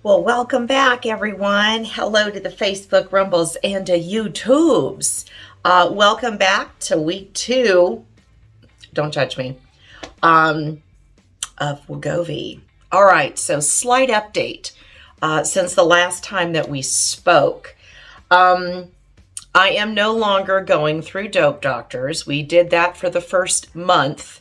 Well, welcome back, everyone. Hello to the Facebook Rumbles and to YouTubes. Welcome back to week 2. Don't judge me. Of Wegovy. All right, so slight update since the last time that we spoke. I am no longer going through dope doctors. We did that for the first month.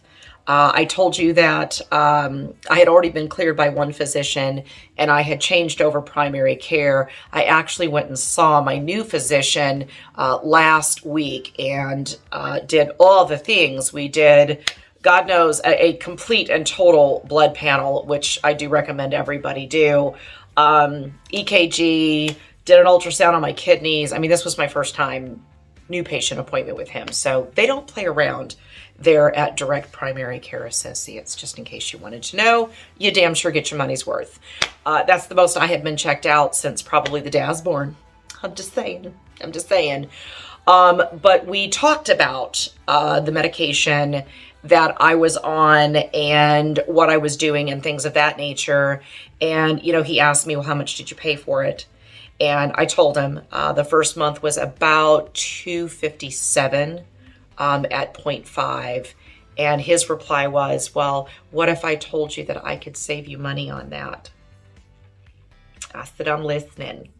I told you that I had already been cleared by one physician and I had changed over primary care. I actually went and saw my new physician last week and did all the things. We did, God knows, a complete and total blood panel, which I do recommend everybody do. EKG, did an ultrasound on my kidneys. I mean, this was my first time new patient appointment with him. So they don't play around there at Direct Primary Care Associates, just in case you wanted to know. You damn sure get your money's worth. That's the most I have been checked out since probably the day I was born. I'm just saying. But we talked about the medication that I was on and what I was doing and things of that nature. And, he asked me, well, how much did you pay for it? And I told him the first month was about $257 at 0.5. And his reply was, well, what if I told you that I could save you money on that? I said, I'm listening.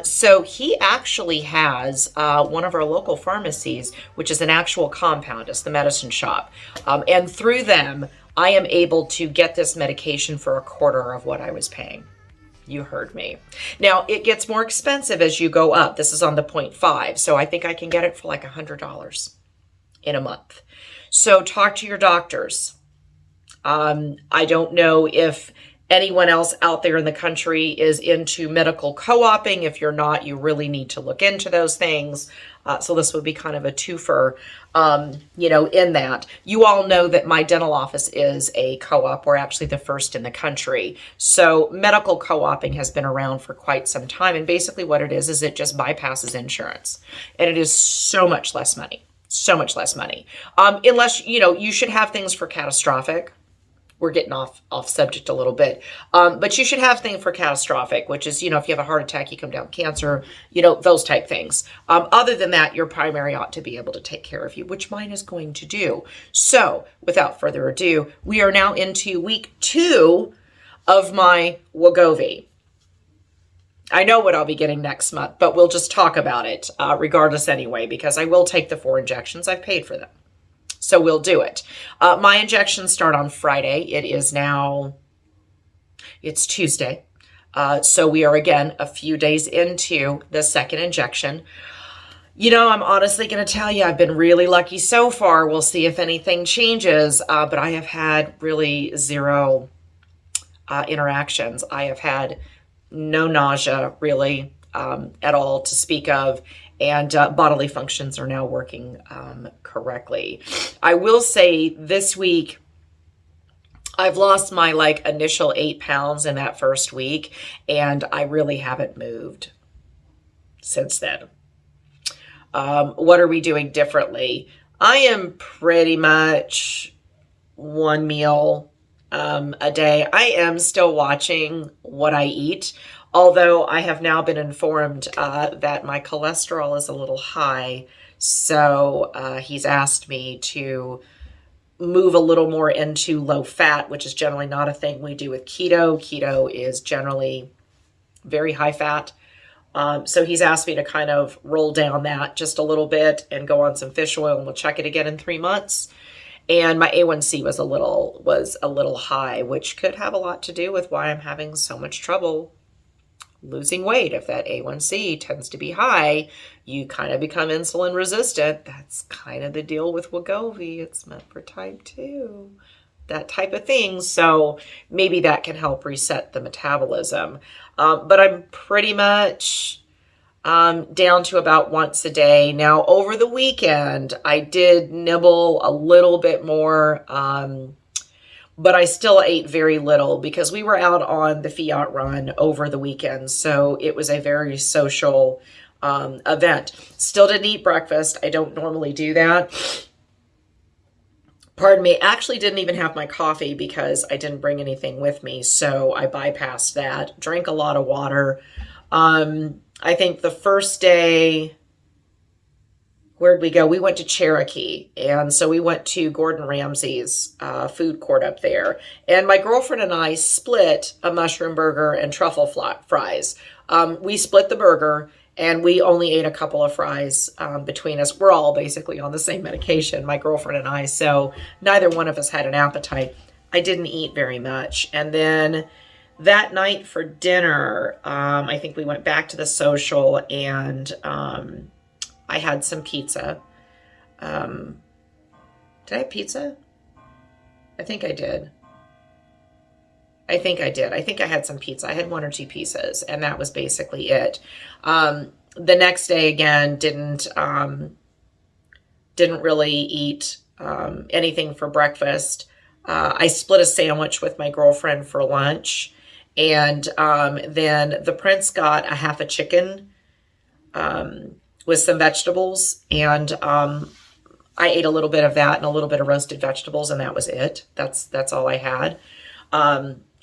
So he actually has one of our local pharmacies, which is an actual compound. It's the medicine shop. And through them, I am able to get this medication for a quarter of what I was paying. You heard me. Now, it gets more expensive as you go up. This is on the 0.5, so I think I can get it for like $100 in a month. So talk to your doctors. I don't know if anyone else out there in the country is into medical co-oping. If you're not, you really need to look into those things. So this would be kind of a twofer, in that. You all know that my dental office is a co-op. We're actually the first in the country. So medical co-oping has been around for quite some time. And basically what it is it just bypasses insurance. And it is so much less money. Unless, you should have things for catastrophic. We're getting off subject a little bit. But you should have things for catastrophic, which is, if you have a heart attack, you come down with cancer, those type things. Other than that, your primary ought to be able to take care of you, which mine is going to do. So without further ado, we are now into week 2 of my Wegovy. I know what I'll be getting next month, but we'll just talk about it regardless anyway, because I will take the 4 injections. I've paid for them. So we'll do it. My injections start on Friday. It's Tuesday. So we are again a few days into the second injection. I'm honestly going to tell you, I've been really lucky so far. We'll see if anything changes. But I have had really 0 interactions. I have had no nausea really at all to speak of. And bodily functions are now working correctly. I will say this week, I've lost my initial 8 pounds in that first week, and I really haven't moved since then. What are we doing differently? I am pretty much 1 meal a day. I am still watching what I eat. Although I have now been informed that my cholesterol is a little high, so he's asked me to move a little more into low fat, which is generally not a thing we do with keto. Keto is generally very high fat. So he's asked me to kind of roll down that just a little bit and go on some fish oil, and we'll check it again in 3 months. And my A1C was a little high, which could have a lot to do with why I'm having so much trouble losing weight. If that A1C tends to be high, you kind of become insulin resistant. That's kind of the deal with Wegovy. It's meant for type 2, that type of thing. So maybe that can help reset the metabolism. But I'm pretty much down to about once a day. Now, over the weekend, I did nibble a little bit more, but I still ate very little because we were out on the Fiat run over the weekend. So it was a very social event. Still didn't eat breakfast. I don't normally do that. Pardon me, actually didn't even have my coffee because I didn't bring anything with me, so I bypassed that. Drank a lot of water. I think the first day, where'd we go? We went to Cherokee, and so we went to Gordon Ramsay's food court up there. And my girlfriend and I split a mushroom burger and truffle fries. We split the burger, and we only ate a couple of fries between us. We're all basically on the same medication, my girlfriend and I, so neither one of us had an appetite. I didn't eat very much. And then that night for dinner, I think we went back to the social, and I had some pizza. Did I have pizza? I think I did. I think I had some pizza. I had 1 or 2 pieces, and that was basically it. The next day, again, didn't really eat anything for breakfast. I split a sandwich with my girlfriend for lunch, and then the prince got a half a chicken with some vegetables, and I ate a little bit of that and a little bit of roasted vegetables, and that was it. That's all I had.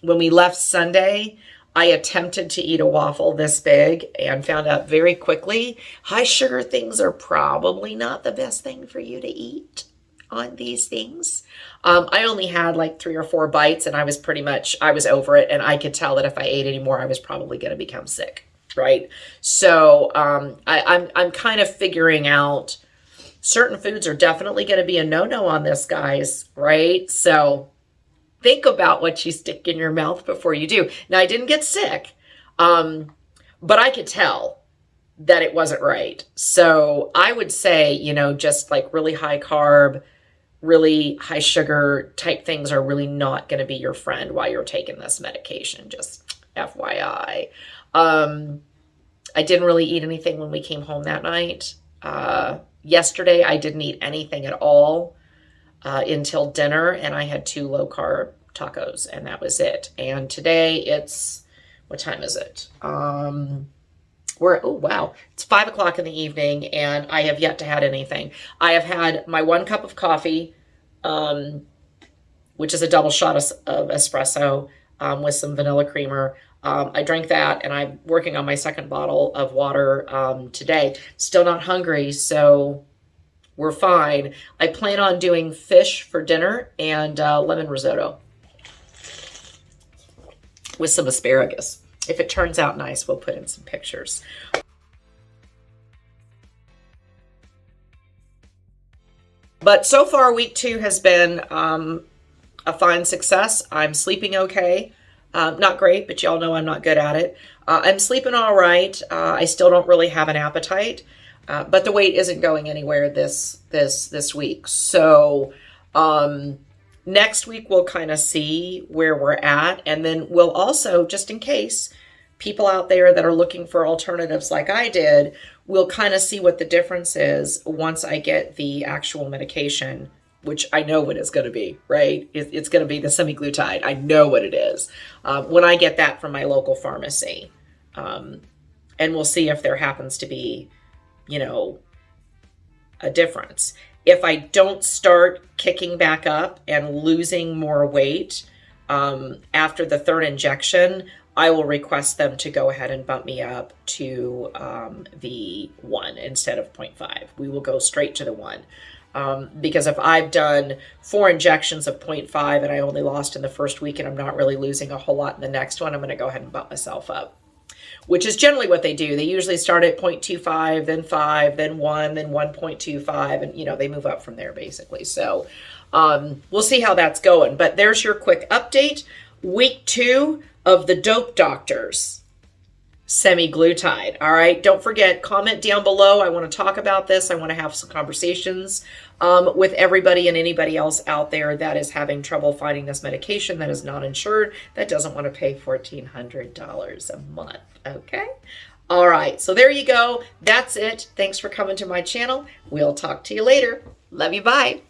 When we left Sunday, I attempted to eat a waffle this big and found out very quickly, high sugar things are probably not the best thing for you to eat on these things. I only had like 3 or 4 bites, and I was over it, and I could tell that if I ate any more, I was probably going to become sick, right? So I'm kind of figuring out certain foods are definitely going to be a no-no on this, guys, right? So think about what you stick in your mouth before you do. Now, I didn't get sick, but I could tell that it wasn't right. So I would say, just like really high carb, really high sugar type things are really not going to be your friend while you're taking this medication, just FYI. I didn't really eat anything when we came home that night. Yesterday, I didn't eat anything at all until dinner, and I had 2 low-carb tacos, and that was it. And today what time is it? It's 5 o'clock in the evening, and I have yet to had anything. I have had my 1 cup of coffee, which is a double shot of espresso with some vanilla creamer. I drank that, and I'm working on my 2nd bottle of water today. Still not hungry, so we're fine. I plan on doing fish for dinner and lemon risotto with some asparagus. If it turns out nice, we'll put in some pictures. But so far, week 2 has been a fine success. I'm sleeping okay. Not great, but y'all know I'm not good at it. I'm sleeping all right. I still don't really have an appetite, but the weight isn't going anywhere this week. So next week we'll kind of see where we're at, and then we'll also, just in case people out there that are looking for alternatives like I did, we'll kind of see what the difference is once I get the actual medication, which I know what it's going to be, right? It's going to be the semaglutide. I know what it is. When I get that from my local pharmacy. And we'll see if there happens to be, a difference. If I don't start kicking back up and losing more weight after the 3rd injection, I will request them to go ahead and bump me up to the 1 instead of 0.5. We will go straight to the 1. Because if I've done 4 injections of 0.5 and I only lost in the first week and I'm not really losing a whole lot in the next one, I'm going to go ahead and bump myself up, which is generally what they do. They usually start at 0.25, then 5, then 1, then 1.25, and, they move up from there basically. So we'll see how that's going. But there's your quick update. Week 2 of the Dope Doctors semaglutide. All right. Don't forget, comment down below. I want to talk about this. I want to have some conversations with everybody and anybody else out there that is having trouble finding this medication, that is not insured, that doesn't want to pay $1,400 a month. Okay. All right. So there you go. That's it. Thanks for coming to my channel. We'll talk to you later. Love you. Bye.